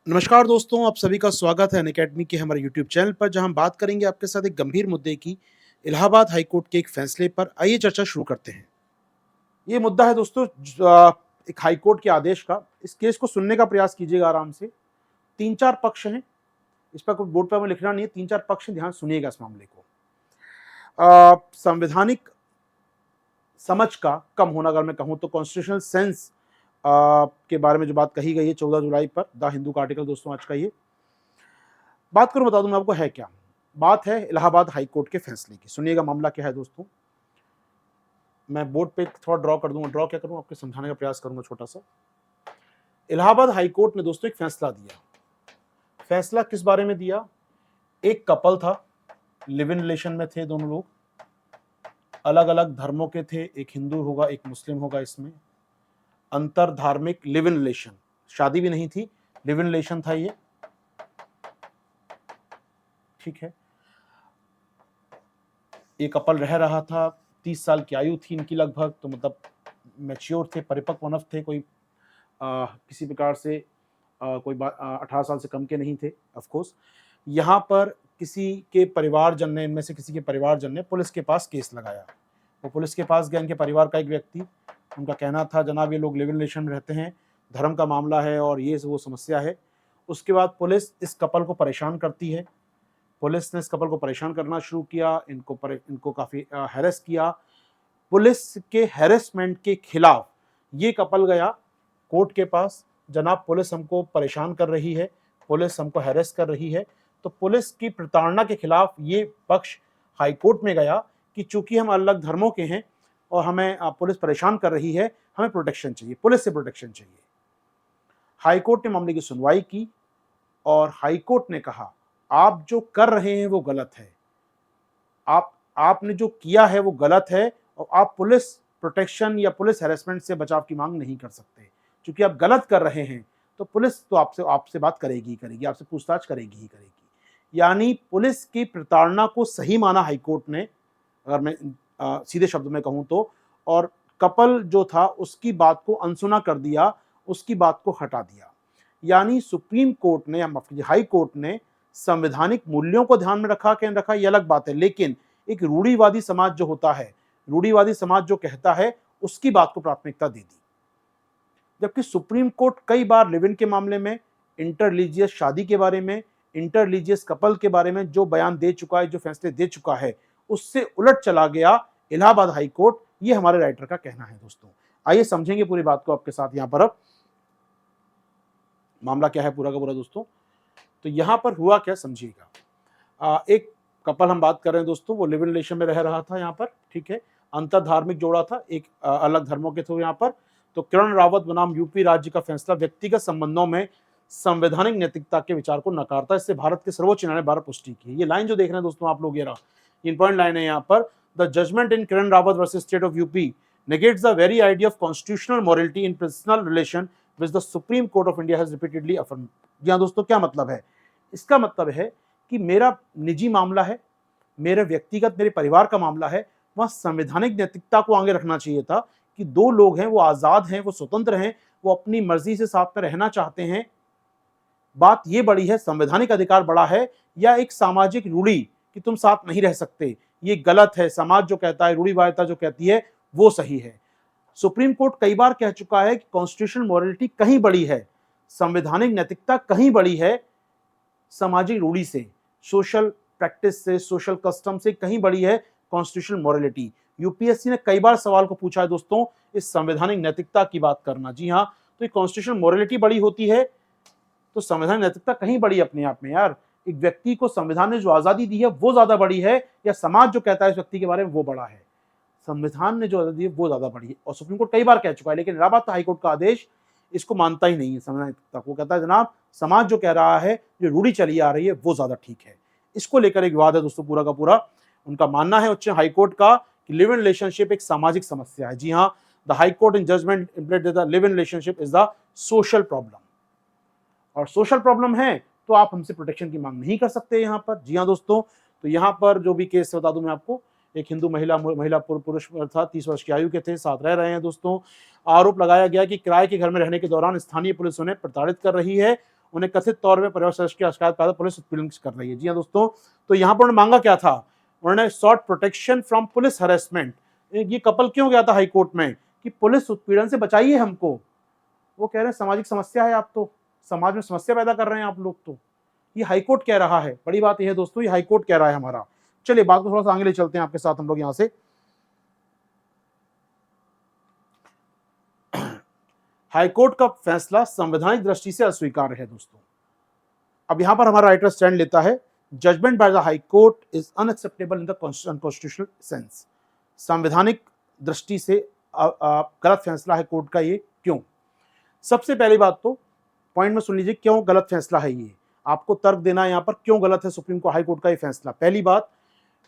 नमस्कार दोस्तों, आप सभी का स्वागत है अनअकैडमी के हमारे यूट्यूब चैनल पर, जहां हम बात करेंगे आपके साथ एक गंभीर मुद्दे की, इलाहाबाद हाई कोर्ट के एक फैसले पर। आइए चर्चा शुरू करते हैं। ये मुद्दा है दोस्तों एक हाई कोर्ट के आदेश का। इस केस को सुनने का प्रयास कीजिएगा आराम से। 3-4 पक्ष हैं, इस पर कोई बोर्ड पर हमें लिखना नहीं है। 3-4 पक्ष हैं, ध्यान सुनिएगा इस मामले को। संवैधानिक समझ का कम होना, अगर मैं कहूँ तो कॉन्स्टिट्यूशनल सेंस के बारे में जो बात कही गई है 14 जुलाई पर, द हिंदू का आर्टिकल दोस्तों आज का ये बात करूं, बता दूं मैं आपको है क्या। बात है इलाहाबाद हाई कोर्ट के फैसले की। सुनिएगा मामला क्या है दोस्तों। मैं बोर्ड पे थोड़ा ड्रॉ कर दूंगा। ड्रॉ क्या करूं, आपको समझाने का प्रयास करूंगा छोटा सा। इलाहाबाद हाई कोर्ट ने दोस्तों एक फैसला दिया। फैसला किस बारे में दिया? एक कपल था, लिव इन रिलेशन में थे दोनों लोग, अलग अलग धर्मों के थे, एक हिंदू होगा एक मुस्लिम होगा। इसमें अंतर धार्मिक लिव इन रिलेशन, शादी भी नहीं थी, लिव इन रिलेशन था ये, ठीक है। एक कपल रह रहा था, 30 साल की आयु थी इनकी लगभग, तो मतलब मैच्योर थे, परिपक्व वनफ थे, कोई किसी प्रकार से कोई 18 साल से कम के नहीं थे ऑफ कोर्स। यहाँ पर किसी के परिवारजन ने, इनमें से किसी के परिवारजन ने पुलिस के पास केस लगाया। वो पुलिस के पास गया, इनके परिवार का एक व्यक्ति। उनका कहना था जनाब ये लोग लिव इन रिलेशन में रहते हैं, धर्म का मामला है और ये वो समस्या है। उसके बाद पुलिस इस कपल को परेशान करती है। पुलिस ने इस कपल को परेशान करना शुरू किया, इनको काफ़ी हैरेस किया। पुलिस के हैरेसमेंट के खिलाफ ये कपल गया कोर्ट के पास, जनाब पुलिस हमको परेशान कर रही है, पुलिस हमको हैरेस कर रही है। तो पुलिस की प्रताड़ना के खिलाफ ये पक्ष हाई कोर्ट में गया कि चूंकि हम अलग धर्मों के हैं और हमें पुलिस परेशान कर रही है, हमें प्रोटेक्शन चाहिए, पुलिस से प्रोटेक्शन चाहिए। हाई कोर्ट ने मामले की सुनवाई की और हाई कोर्ट ने कहा आप जो कर रहे हैं वो गलत है, आपने जो किया है वो गलत है और आप पुलिस प्रोटेक्शन या पुलिस हैरेसमेंट से बचाव की मांग नहीं कर सकते। क्योंकि आप गलत कर रहे हैं तो पुलिस तो आपसे बात करेगी ही करेगी, आपसे पूछताछ करेगी ही करेगी। यानी पुलिस की प्रताड़ना को सही माना हाई कोर्ट ने, अगर मैं सीधे शब्द में कहूं तो। और कपल जो था उसकी बात को अनसुना कर दिया, उसकी बात को हटा दिया। यानी सुप्रीम कोर्ट ने या हाई कोर्ट ने संवैधानिक मूल्यों को ध्यान में रखा कि नहीं रखा ये अलग बात है, लेकिन एक रूढ़िवादी समाज जो होता है, रूढ़िवादी समाज जो कहता है, उसकी बात को प्राथमिकता दे दी। जबकि सुप्रीम कोर्ट कई बार लिव इन के मामले में, इंटररिलीजियस शादी के बारे में, इंटररिलीजियस कपल के बारे में जो बयान दे चुका है, जो फैसले दे चुका है, उससे उलट चला गया इलाहाबाद हाई कोर्ट। ये हमारे राइटर का कहना है दोस्तों। आइए समझेंगे पूरी बात को आपके साथ। यहां पर अब मामला क्या है पूरा का पूरा दोस्तों। तो यहां पर हुआ क्या समझिएगा। एक कपल हम बात कर रहे हैं दोस्तों, वो लिव इन रिलेशन में रह रहा था यहाँ पर, ठीक है। अंतर धार्मिक जोड़ा था, एक अलग धर्मों के थे यहाँ पर। तो किरण रावत बनाम यूपी राज्य का फैसला व्यक्तिगत संबंधों में संवैधानिक नैतिकता के विचार को नकारता है। इससे भारत के सर्वोच्च न्यायालय ने बार पुष्टि की। ये लाइन जो देख रहे हैं दोस्तों आप लोग, ये रहा इंपॉर्टेंट लाइन है यहाँ पर। The judgment in Kiran Rawat versus state of UP negates the very idea of constitutional morality in personal relation which the Supreme Court of India has repeatedly affirmed। जी हाँ दोस्तों, क्या मतलब है? इसका मतलब है कि मेरा निजी मामला है, मेरे व्यक्तिगत, मेरे परिवार का मामला है, वहां संवैधानिक नैतिकता को आगे रखना चाहिए था कि दो लोग हैं, वो आजाद हैं, वो स्वतंत्र हैं, वो अपनी मर्जी से साथ में रहना चाहते हैं। बात ये बड़ी है, संवैधानिक अधिकार बड़ा है या एक सामाजिक रूढ़ी कि तुम साथ नहीं रह सकते, ये गलत है। समाज जो कहता है, रूढ़िवादिता जो कहती है, वो सही है। सुप्रीम कोर्ट कई बार कह चुका है कि कॉन्स्टिट्यूशनल मॉरलिटी कहीं बड़ी है, संवैधानिक नैतिकता कहीं बड़ी है सामाजिक रूढ़ी से, सोशल प्रैक्टिस से, सोशल कस्टम से कहीं बड़ी है कॉन्स्टिट्यूशनल मॉरलिटी। यूपीएससी ने कई बार सवाल को पूछा है दोस्तों, इस संवैधानिक नैतिकता की बात करना। जी हाँ, तो ये कॉन्स्टिट्यूशनल मॉरलिटी बड़ी होती है तो संवैधानिक नैतिकता कहीं बड़ी अपने आप में। यार, एक व्यक्ति को संविधान ने जो आजादी दी है वो ज्यादा बड़ी है या समाज जो कहता है इस व्यक्ति के बारे में वो बड़ा है? संविधान ने जो आजादी दी है वो ज्यादा बड़ी है। और सुप्रीम कोर्ट कई बार कह चुका है, लेकिन इलाहाबाद हाईकोर्ट का आदेश इसको मानता ही नहीं है संवैधानिक नैतिकता को। कहता है जनाब समाज जो कह रहा है, जो रूढ़ी चली आ रही है, वो ज्यादा ठीक है। इसको लेकर एक विवाद है दोस्तों पूरा का पूरा। उनका मानना है उच्च हाईकोर्ट का कि लिव इन रिलेशनशिप एक सामाजिक समस्या है। जी हाँ, the high court in judgment implement the live in relationship is the social problem, और सोशल प्रॉब्लम है तो आप हमसे प्रोटेक्शन की मांग नहीं कर सकते यहाँ पर। जी हाँ दोस्तों, तो यहाँ पर जो भी केस बता दूं मैं आपको, एक हिंदू महिला पुरुष था, 30 वर्ष की आयु के थे, साथ रह रहे हैं दोस्तों। आरोप लगाया गया कि किराए के घर में रहने के दौरान स्थानीय पुलिस उन्हें प्रताड़ित कर रही है, उन्हें कथित तौर पे परिवार सदस्य की शिकायत पर पुलिस उत्पीड़न कर रही है। जी हाँ दोस्तों, तो यहाँ पर उन्होंने मांगा क्या था, उन्होंने sought protection from police harassment. ये कपल क्यों गया था हाई कोर्ट में कि पुलिस उत्पीड़न से बचाइए हमको। वो कह रहे हैं सामाजिक समस्या है, आप तो समाज में समस्या पैदा कर रहे हैं आप लोग। तो ये हाईकोर्ट कह रहा है, बड़ी बात यह है दोस्तों, ये हाईकोर्ट कह रहा है हमारा। चलिए बात को थोड़ा सा आगे ले चलते हैं आपके साथ हम लोग यहां से। हाईकोर्ट का फैसला संवैधानिक दृष्टि से अस्वीकार्य है दोस्तों। अब यहां पर हमारा राइटर स्टैंड लेता है, judgment by the high court is unacceptable in the constitutional sense. संवैधानिक दृष्टि से गलत फैसला है कोर्ट का ये, क्यों? सबसे पहली बात तो पॉइंट में सुन लीजिए क्यों गलत फैसला है ये, आपको तर्क देना है यहाँ पर क्यों गलत है सुप्रीम कोर्ट हाई कोर्ट का ये फैसला। पहली बात,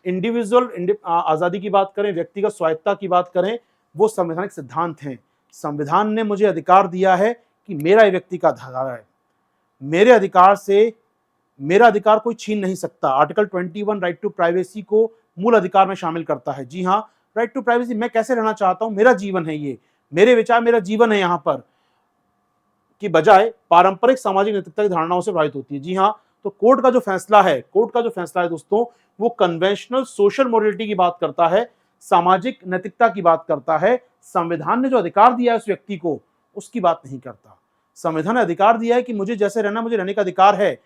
इंडिविजुअल आजादी की बात करें, व्यक्तिगत स्वायत्ता की बात करें, वो संवैधानिक सिद्धांत हैं। संविधान ने मुझे अधिकार दिया है कि मेरा व्यक्ति का अधिकार है, मेरे अधिकार से मेरा अधिकार कोई छीन नहीं सकता। आर्टिकल 21 राइट टू प्राइवेसी को मूल अधिकार में शामिल करता है। जी हाँ, राइट टू प्राइवेसी, मैं कैसे रहना चाहता हूं, मेरा जीवन है ये, मेरे विचार, मेरा जीवन है यहाँ पर, की बजाय पारंपरिक सामाजिक नैतिकता की धारणाओं से प्रभावित होती है। जी हाँ, तो कोर्ट का जो फैसला है, कोर्ट का जो फैसला है दोस्तों, वो कन्वेंशनल सोशल मोरालिटी की बात करता है, सामाजिक नैतिकता की बात करता है। संविधान ने जो अधिकार दिया है उस व्यक्ति को, उसकी बात नहीं करता। संविधान ने अधिकार दिया है कि मुझे जैसे रहना, मुझे रहने का अधिकार है।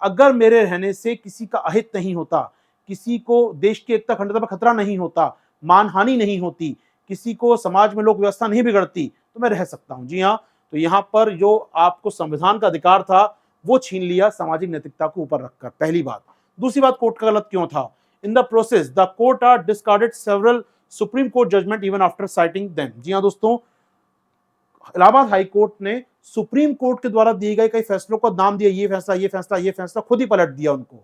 अगर मेरे रहने से किसी का अहित नहीं होता, किसी को देश की एकता अखंडता पर खतरा नहीं होता, मानहानि नहीं होती, किसी को समाज में लोक व्यवस्था नहीं बिगड़ती, तो मैं रह सकता हूं। जी हाँ, तो यहां पर जो आपको संविधान का अधिकार था वो छीन लिया सामाजिक नैतिकता को ऊपर रखकर, पहली बात। दूसरी बात, कोर्ट का गलत क्यों था? In the process the court are discarded several supreme court judgement even after citing them. जी हाँ दोस्तों, इलाहाबाद हाई कोर्ट ने सुप्रीम कोर्ट के द्वारा दिए गए कई फैसलों को नाम दिया, ये फैसला, ये फैसला, ये फैसला, खुद ही पलट दिया उनको।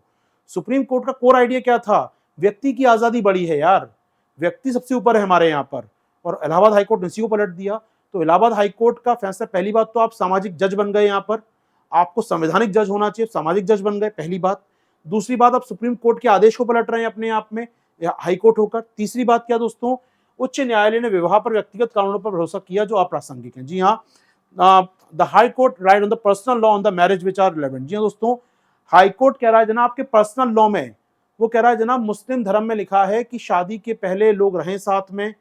सुप्रीम कोर्ट का कोर आइडिया क्या था? व्यक्ति की आजादी बड़ी है यार, व्यक्ति सबसे ऊपर है हमारे यहाँ पर, और इलाहाबाद हाई कोर्ट ने इसी को पलट दिया। तो इलाहाबाद हाई कोर्ट का फैसला, पहली बात तो आप सामाजिक जज बन गए, यहाँ पर आपको संवैधानिक जज होना चाहिए, सामाजिक जज बन गए, पहली बात। दूसरी बात, आप सुप्रीम कोर्ट के आदेश को पलट रहे हैं अपने आप में हाई कोर्ट होकर। तीसरी बात क्या दोस्तों, उच्च न्यायालय ने विवाह पर व्यक्तिगत कानूनों पर भरोसा किया जो अप्रासंगिक है। जी हाँ, the high court right on the personal law on the marriage which are relevant. जी हाँ दोस्तों, हाई कोर्ट कह रहा है जनाब आपके पर्सनल लॉ में, वो कह रहा है जनाब मुस्लिम धर्म में लिखा है कि शादी के पहले लोग रहें साथ में,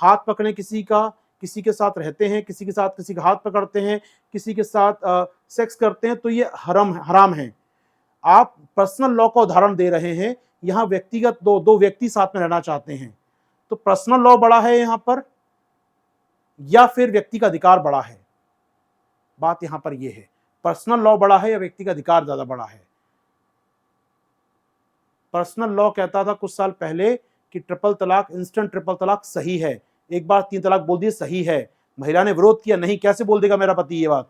हाथ पकड़े किसी का, किसी के साथ रहते हैं, किसी के साथ किसी का हाथ पकड़ते हैं, किसी के साथ सेक्स करते हैं, तो ये हराम है। आप पर्सनल लॉ का उदाहरण दे रहे हैं, यहाँ व्यक्तिगत दो व्यक्ति साथ में रहना चाहते हैं, तो पर्सनल लॉ बड़ा है यहाँ पर या फिर व्यक्ति का अधिकार बड़ा है? बात यहां पर यह है, पर्सनल लॉ बड़ा है या व्यक्ति का अधिकार ज्यादा बड़ा है? पर्सनल लॉ कहता था कुछ साल पहले कि ट्रिपल तलाक, इंस्टेंट ट्रिपल तलाक सही है, एक बार 3 तलाक बोल दिए सही है। महिला ने विरोध किया, नहीं कैसे बोल देगा मेरा पति ये बात,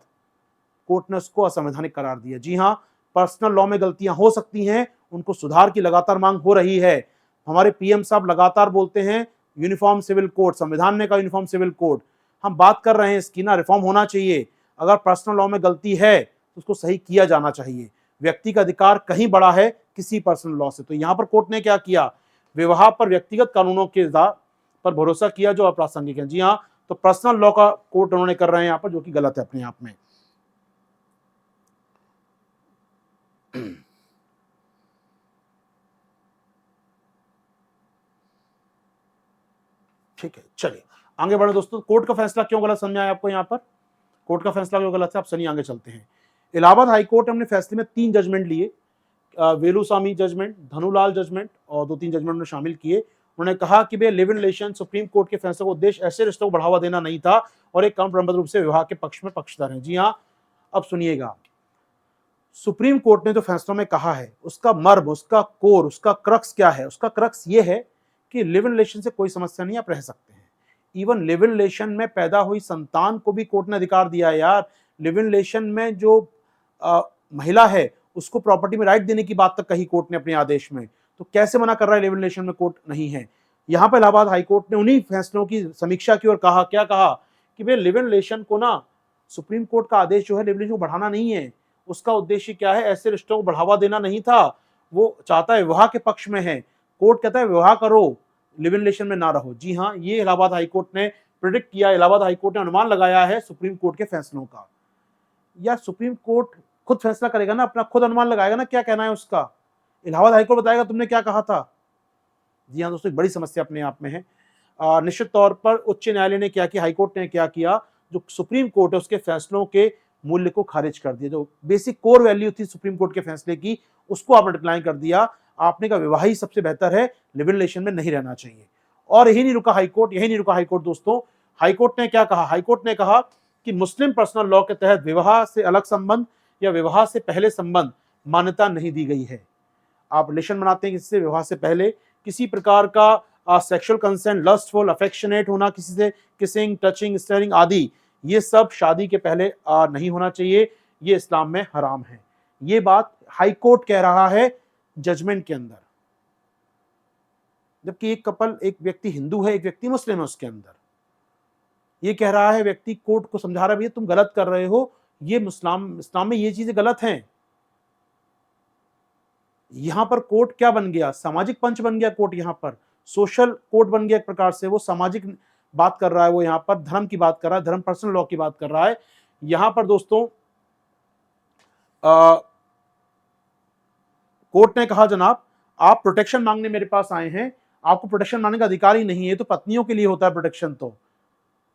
कोर्ट ने उसको असंवैधानिक करार दिया। जी हाँ, पर्सनल लॉ में गलतियां हो सकती हैं, उनको सुधार की लगातार मांग हो रही है। हमारे पीएम साहब लगातार बोलते हैं यूनिफॉर्म सिविल कोड, संविधान ने कहा यूनिफॉर्म सिविल कोड, हम बात कर रहे हैं इसकी ना, रिफॉर्म होना चाहिए। अगर पर्सनल लॉ में गलती है तो उसको सही किया जाना चाहिए। व्यक्ति का अधिकार कहीं बड़ा है किसी पर्सनल लॉ से। तो यहां पर कोर्ट ने क्या किया, विवाह पर व्यक्तिगत कानूनों के पर भरोसा किया जो अप्रासंगिक है। जी हाँ, तो पर्सनल लॉ का कोर्ट उन्होंने कर रहे हैं यहां पर, जो कि गलत है अपने आप में। ठीक है, चलिए आगे बढ़े दोस्तों। कोर्ट का फैसला क्यों गलत समझा है आपको? यहाँ पर कोर्ट का फैसला क्यों गलत है, आप सनी आगे चलते हैं। इलाहाबाद हाई कोर्ट ने अपने फैसले में 3 जजमेंट लिए, वेलुस्वामी जजमेंट, धनुलाल जजमेंट और 2-3 जजमेंट में शामिल किए। उन्होंने कहा कि भाई live in relation supreme court के फैसले का उद्देश्य ऐसे रिश्तों को बढ़ावा देना नहीं था और एक कम परंपरागत रूप से विवाह के पक्ष में पक्षधर हैं। जी हाँ, अब सुनिएगा, सुप्रीम कोर्ट ने जो फैसलों में कहा है उसका मर्म, उसका कोर, उसका क्रक्स क्या है? उसका क्रक्स ये है कि लिव इन रिलेशन से कोई समस्या नहीं, आप रह सकते हैं। इवन लिव इन रिलेशन में पैदा हुई संतान को भी कोर्ट ने अधिकार दिया है यार। लिव इन रिलेशन में जो महिला है उसको प्रॉपर्टी में राइट देने की बात तक कही कोर्ट ने अपने आदेश में, तो कैसे मना कर रहा है लिव इन रिलेशन में कोर्ट नहीं है? यहाँ पर इलाहाबाद हाई कोर्ट ने उन्हीं फैसलों की समीक्षा की और कहा, क्या कहा कि भाई लिव इन रिलेशन को ना, सुप्रीम कोर्ट का आदेश जो है लिव इन रिलेशन को बढ़ाना नहीं है, उसका उद्देश्य क्या है, ऐसे रिश्तों को बढ़ावा देना नहीं था, वो चाहता है विवाह के पक्ष में है। कोर्ट कहता है विवाह करो, लिव इन रिलेशन में ना रहो। जी हाँ, ये इलाहाबाद हाई कोर्ट ने प्रेडिक्ट किया, इलाहाबाद हाई कोर्ट ने अनुमान लगाया है सुप्रीम कोर्ट के फैसलों का। या सुप्रीम कोर्ट खुद फैसला करेगा ना, अपना खुद अनुमान लगाएगा ना क्या कहना है उसका। इलाहाबाद हाईकोर्ट बताएगा तुमने क्या कहा था। जी हाँ दोस्तों, एक बड़ी समस्या अपने आप में है। निश्चित तौर पर उच्च न्यायालय ने क्या किया, हाईकोर्ट ने क्या किया, जो सुप्रीम कोर्ट है उसके फैसलों के मूल्य को खारिज कर दिया। जो बेसिक कोर वैल्यू थी सुप्रीम कोर्ट के फैसले की, उसको आपने डिक्लाइन कर दिया। आपने कहा विवाह ही सबसे बेहतर है, लिव इन रिलेशन में नहीं रहना चाहिए। और यही नहीं रुका हाईकोर्ट, यही नहीं रुका हाईकोर्ट दोस्तों। हाईकोर्ट ने क्या कहा, हाईकोर्ट ने कहा कि मुस्लिम पर्सनल लॉ के तहत विवाह से अलग संबंध या विवाह से पहले संबंध मान्यता नहीं दी गई है। आप रिलेशन बनाते हैं किसी से, विवाह से पहले किसी प्रकार का सेक्सुअल कंसेंट, लस्टफुल, अफेक्शनेट होना, किसी से किसिंग, टचिंग, स्टेरिंग आदि, ये सब शादी के पहले नहीं होना चाहिए, ये इस्लाम में हराम है। ये बात हाई कोर्ट कह रहा है जजमेंट के अंदर। जबकि एक कपल, एक व्यक्ति हिंदू है, एक व्यक्ति मुस्लिम है, उसके अंदर ये कह रहा है व्यक्ति कोर्ट को समझा रहा है भैया तुम गलत कर रहे हो, ये इस्लाम में ये चीजें गलत हैं। यहां पर कोर्ट क्या बन गया, सामाजिक पंच बन गया कोर्ट, यहां पर सोशल कोर्ट बन गया एक प्रकार से। वो सामाजिक बात कर रहा है, वो यहां पर धर्म की बात कर रहा है, धर्म पर्सनल लॉ की बात कर रहा है। यहां पर दोस्तों कोर्ट ने कहा जनाब आप प्रोटेक्शन मांगने मेरे पास आए हैं, आपको प्रोटेक्शन मांगने का अधिकार ही नहीं है। तो पत्नियों के लिए होता है प्रोटेक्शन, तो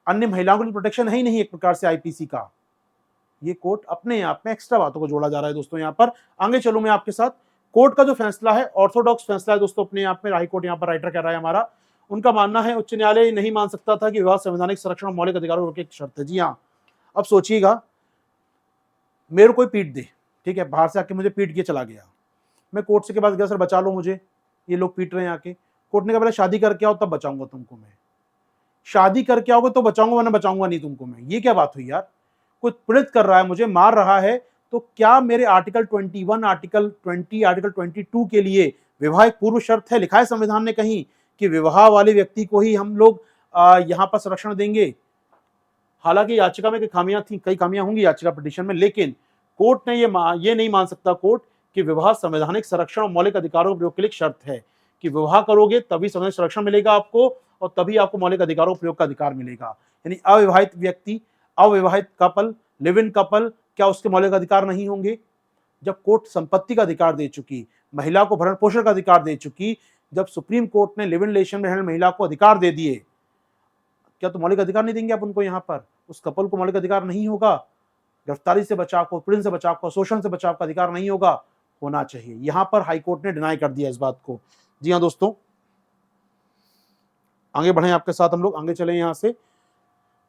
अन्य महिलाओं के लिए प्रोटेक्शन है ही नहीं एक प्रकार से आईपीसी का। ये कोर्ट अपने आप में एक्स्ट्रा बातों को जोड़ा जा रहा है दोस्तों। यहां पर आगे चलूं मैं आपके साथ। कोर्ट का जो फैसला है ऑर्थोडॉक्स फैसला है दोस्तों अपने आप में। हाई कोर्ट यहां पर राइटर कह रहा है हमारा, उनका मानना है उच्च न्यायालय नहीं मान सकता था कि विवाह संवैधानिक संरक्षण और मौलिक अधिकारों की एक शर्त है। जी हाँ, अब सोचिएगा मेरे कोई पीट दे, ठीक है, बाहर से आके मुझे पीट के चला गया, मैं कोर्ट से के पास गया, सर बचा लो मुझे, ये लोग पीट रहे हैं आके। कोर्ट ने कहा पहले शादी करके आओ तब बचाऊंगा तुमको मैं, शादी करके आओगे तो बचाऊंगा वरना बचाऊंगा नहीं तुमको मैं। ये क्या बात हुई यार, कोई पीड़ित कर रहा है मुझे, मार रहा है, तो क्या मेरे आर्टिकल 21, आर्टिकल 20, आर्टिकल 22 के लिए विवाह एक पूर्व शर्त है? लिखा है संविधान ने कहीं कि विवाह वाले व्यक्ति को ही हम लोग यहां पर संरक्षण देंगे। हालांकि याचिका में कई खामियां थी, कई खामियां होंगी याचिका पिटीशन में, लेकिन कोर्ट ने ये नहीं मान सकता कोर्ट कि विवाह संवैधानिक संरक्षण और मौलिक अधिकारों के प्रयोग के लिए शर्त है कि विवाह करोगे तभी संवैधानिक संरक्षण मिलेगा आपको और तभी आपको मौलिक अधिकारों प्रयोग का अधिकार मिलेगा। यानी अविवाहित व्यक्ति, अविवाहित कपल, लिव इन कपल, क्या उसके मौलिक अधिकार नहीं होंगे? जब कोर्ट संपत्ति का अधिकार दे चुकी, महिला को भरण पोषण का अधिकार दे चुकी, जब सुप्रीम कोर्ट ने लिव इन रिलेशन में रहने महिला को अधिकार दे दिए, क्या तो मौलिक अधिकार नहीं देंगे आप उनको? यहां पर उस कपल को मौलिक अधिकार नहीं होगा? गिरफ्तारी से बचाव को, पीड़न से बचाव को, शोषण से बचाव का अधिकार नहीं होगा? होना चाहिए। यहां पर हाईकोर्ट ने डिनाई कर दिया इस बात को। जी हाँ दोस्तों, आगे बढ़े आपके साथ हम लोग, आगे चले यहां से।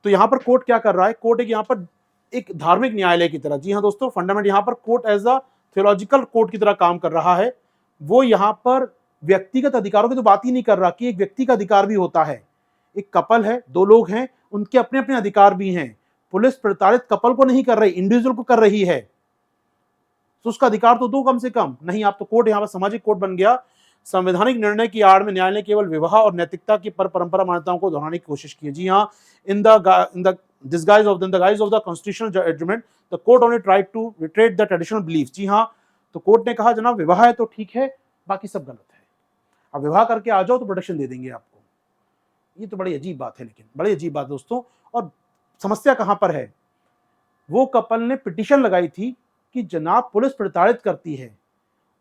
तो यहां पर कोर्ट क्या कर रहा है, कोर्ट एक यहां पर एक धार्मिक न्यायालय की तरह, जी हाँ दोस्तों, फंडामेंट यहां पर court as a theological court की तरह काम कर रहा है। वो यहां पर व्यक्तिगत अधिकारों की तो बात ही नहीं कर रहा कि एक व्यक्ति का अधिकार भी होता है। एक कपल है, दो लोग हैं, उनके अपने अपने अधिकार भी हैं। पुलिस प्रताड़ित कपल को नहीं कर रही, इंडिविजुअल को कर रही है, तो उसका अधिकार तो दो कम से कम। नहीं, आप तो कोर्ट यहां पर सामाजिक कोर्ट बन गया। संवैधानिक निर्णय की आड़ में न्यायालय ने केवल विवाह और नैतिकता की परंपरा मान्यताओं को दोहराने की कोशिश की है। जी हाँ, in the disguise of the constitutional judgment, the court only tried to reiterate the traditional beliefs। जी हाँ, तो कोर्ट ने कहा जनाब विवाह है तो ठीक है, बाकी सब गलत है, अब विवाह करके आ जाओ तो प्रोटेक्शन दे देंगे आपको। ये तो बड़ी अजीब बात है, लेकिन बड़ी अजीब बात दोस्तों। और समस्या कहां पर है, वो कपल ने पिटीशन लगाई थी कि जनाब पुलिस प्रताड़ित करती है।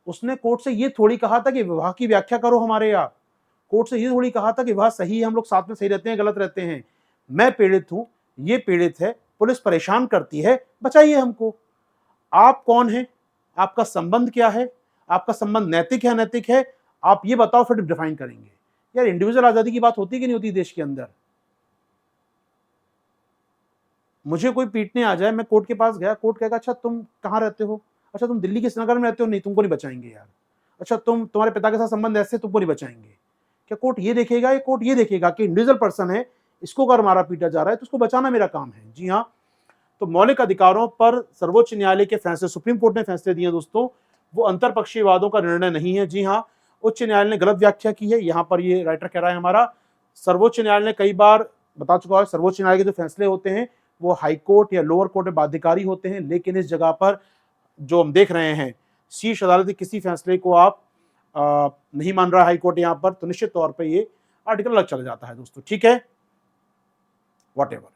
उसने कोर्ट से ये थोड़ी कहा था कि विवाह की व्याख्या करो हमारे यहाँ, कोर्ट से ये थोड़ी कहा था कि विवाह सही है, हम लोग साथ में सही रहते हैं, गलत रहते हैं, मैं पीड़ित हूं, ये पीड़ित है, पुलिस परेशान करती है, बचाइए हमको। आप कौन है, आपका संबंध क्या है, आपका संबंध नैतिक है अनैतिक है, आप ये बताओ, फिर डिफाइन करेंगे। यार इंडिविजुअल आजादी की बात होती कि नहीं होती देश के अंदर? मुझे कोई पीटने आ जाए, मैं कोर्ट के पास गया, कोर्ट कहेगा अच्छा तुम कहाँ रहते हो, अच्छा तुम दिल्ली के श्रीनगर में रहते हो, नहीं तुमको नहीं बचाएंगे यार, अच्छा तुम्हारे पिता के साथ संबंध ऐसे, तुमको नहीं बचाएंगे। क्या कोर्ट ये देखेगा? ये कोर्ट ये देखेगा कि इंडिविजुअल पर्सन है, इसको अगर मारा पीटा जा रहा है तो उसको बचाना मेरा काम है। जी हाँ, तो मौलिक अधिकारों पर सर्वोच्च न्यायालय के फैसले, सुप्रीम कोर्ट ने फैसले दिए दोस्तों, वो अंतरपक्षीय वादों का निर्णय नहीं है। जी हाँ, उच्च न्यायालय ने गलत व्याख्या की है, यहाँ पर ये राइटर कह रहा है हमारा। सर्वोच्च न्यायालय ने कई बार बता चुका है, सर्वोच्च न्यायालय के जो फैसले होते हैं वो हाई कोर्ट या लोअर कोर्ट में बाध्यकारी होते हैं, लेकिन इस जगह पर जो हम देख रहे हैं, शीर्ष अदालत के किसी फैसले को आप नहीं मान रहा हाई कोर्ट यहाँ पर, तो निश्चित तौर पर ये आर्टिकल अलग चला जाता है दोस्तों। ठीक है, वॉट एवर,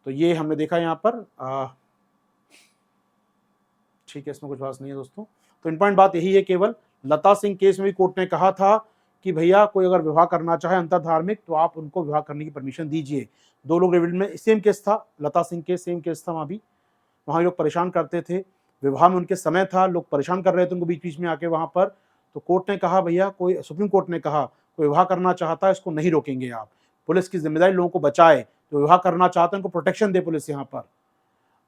तो ये हमने देखा यहाँ पर। ठीक है, इसमें कुछ बात नहीं है दोस्तों। तो इंपॉर्टेंट बात यही है, केवल लता सिंह केस में भी कोर्ट ने कहा था कि भैया कोई अगर विवाह करना चाहे अंतरधार्मिक तो आप उनको विवाह करने की परमिशन दीजिए। दो लोग रिविल में सेम केस था, लता सिंह के सेम केस था, वहाँ भी वहाँ लोग परेशान करते थे, विवाह में उनके समय था, लोग परेशान कर रहे थे उनको बीच बीच में आके वहाँ पर। तो कोर्ट ने कहा भैया कोई, सुप्रीम कोर्ट ने कहा कोई विवाह करना चाहता है इसको नहीं रोकेंगे आप, पुलिस की जिम्मेदारी लोगों को बचाए, जो विवाह करना चाहते हैं उनको प्रोटेक्शन दे पुलिस यहाँ पर।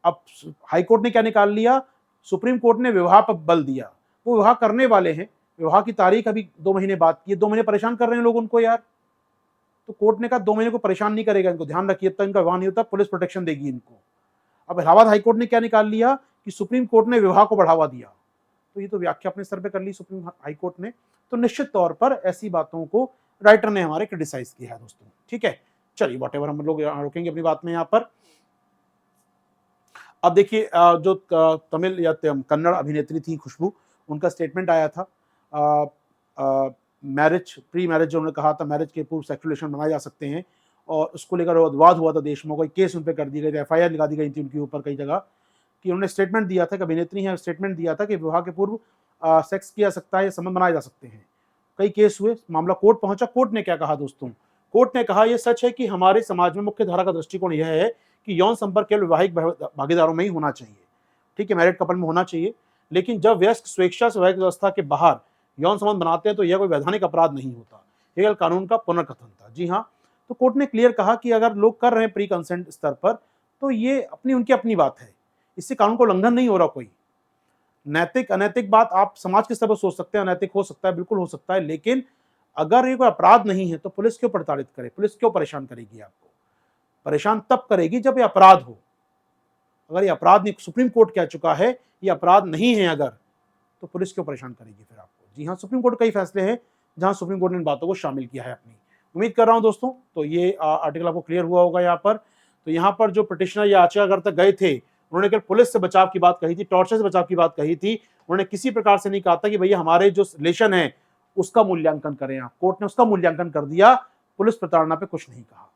अब हाईकोर्ट ने क्या निकाल लिया, सुप्रीम कोर्ट ने विवाह पर बल दिया, वो विवाह करने वाले हैं, विवाह की तारीख अभी 2 महीने बाद की है, 2 महीने परेशान कर रहे हैं लोग उनको यार। तो कोर्ट ने कहा 2 महीने को परेशान नहीं करेगा इनको, ध्यान रखिए, तब इनका विवाह नहीं होता, पुलिस प्रोटेक्शन देगी इनको। अब इलाहाबाद हाईकोर्ट ने क्या निकाल लिया कि सुप्रीम कोर्ट ने विवाह को बढ़ावा दिया, तो ये तो व्याख्या अपने स्तर पे कर ली सुप्रीम हाईकोर्ट ने। तो निश्चित तौर पर ऐसी बातों को राइटर ने हमारे क्रिटिसाइज किया है दोस्तों, ठीक है। चलिए व्हाटएवर, हम लोग रोकेंगे अपनी बात में यहाँ पर। अब देखिए जो तमिल या कन्नड़ अभिनेत्री थी खुशबू, उनका स्टेटमेंट आया था, मैरिज प्री मैरिज जो उन्होंने कहा था मैरिज के पूर्व सेक्सुअल रिलेशन बनाए जा सकते हैं, और उसको लेकर विवाद हुआ था देश में, कोई केस उन पर कर दी गई थी, FIR लगा दी गई थी उनके ऊपर कई जगह, कि उन्होंने स्टेटमेंट दिया था कि अभिनेत्री है, स्टेटमेंट दिया था कि विवाह के पूर्व सेक्स किया सकता है या संबंध बनाए जा सकते हैं। कई केस हुए, मामला कोर्ट पहुंचा। कोर्ट ने क्या कहा दोस्तों, कोर्ट ने कहा यह सच है कि हमारे समाज में मुख्य धारा का दृष्टिकोण यह है कि यौन संपर्क केवल वैवाहिक भागीदारों में ही होना चाहिए, ठीक है, मैरिड कपल में होना चाहिए, लेकिन जब वयस्क स्वेच्छा से वैवाहिक व्यवस्था के बाहर यौन संबंध बनाते हैं तो यह कोई वैधानिक अपराध नहीं होता, यह कानून का पुनर्कथन था। जी हाँ, तो कोर्ट ने क्लियर कहा कि अगर लोग कर रहे हैं प्री कंसेंट स्तर पर तो ये उनकी अपनी बात है, इससे कानून का उल्लंघन नहीं हो रहा। कोई नैतिक अनैतिक बात आप समाज के स्तर पर सोच सकते हैं, अनैतिक हो सकता है, बिल्कुल हो सकता है, लेकिन अगर ये कोई अपराध नहीं है तो पुलिस क्यों प्रताड़ित करे, पुलिस क्यों परेशान करेगी आपको? परेशान तब करेगी जब ये अपराध हो। अगर ये अपराध नहीं, सुप्रीम कोर्ट कह चुका है ये अपराध नहीं है अगर, तो पुलिस क्यों परेशान करेगी फिर आपको? जी हाँ, सुप्रीम कोर्ट कई फैसले हैं जहां सुप्रीम कोर्ट ने इन बातों को शामिल किया है अपनी। उम्मीद कर रहा हूं दोस्तों तो ये आर्टिकल आपको क्लियर हुआ होगा। यहाँ पर तो यहाँ पर जो पिटिशनर या याचिकाकर्ता गए थे, उन्होंने केवल पुलिस से बचाव की बात कही थी, टॉर्चर से बचाव की बात कही थी, उन्होंने किसी प्रकार से नहीं कहा था कि भैया हमारे जो रिलेशन है उसका मूल्यांकन करें आप। कोर्ट ने उसका मूल्यांकन कर दिया, पुलिस प्रताड़ना पे कुछ नहीं कहा।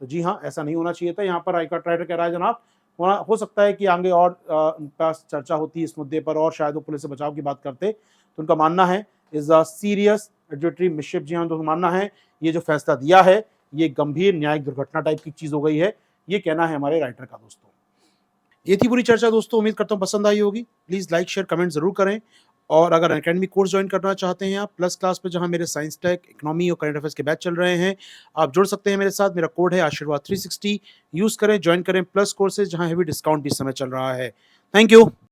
तो जी हाँ, ऐसा नहीं होना चाहिए था। यहाँ पर हाईकोर्ट राइटर कह रहा है जनाब, हो सकता है कि आगे और उनका चर्चा होती है इस मुद्दे पर और शायद वो पुलिस से बचाव की बात करते, तो उनका मानना है इज अ सीरियस एडजुडिटरी मिसशिप। जी हाँ, तो मानना है ये जो फैसला दिया है ये गंभीर न्यायिक दुर्घटना टाइप की चीज हो गई है, ये कहना है हमारे राइटर का। दोस्तों ये थी पूरी चर्चा दोस्तों, उम्मीद करता हूँ पसंद आई होगी। प्लीज लाइक शेयर कमेंट जरूर करें, और अगर अकेडमी कोर्स ज्वाइन करना चाहते हैं आप प्लस क्लास पे, जहां मेरे साइंस टेक, इकोनॉमी और करंट अफेयर्स के बैच चल रहे हैं, आप जुड़ सकते हैं मेरे साथ। मेरा कोड है आशीर्वाद 360, यूज करें, ज्वाइन करें प्लस कोर्सेज, जहां हैवी डिस्काउंट भी इस समय चल रहा है। Thank you.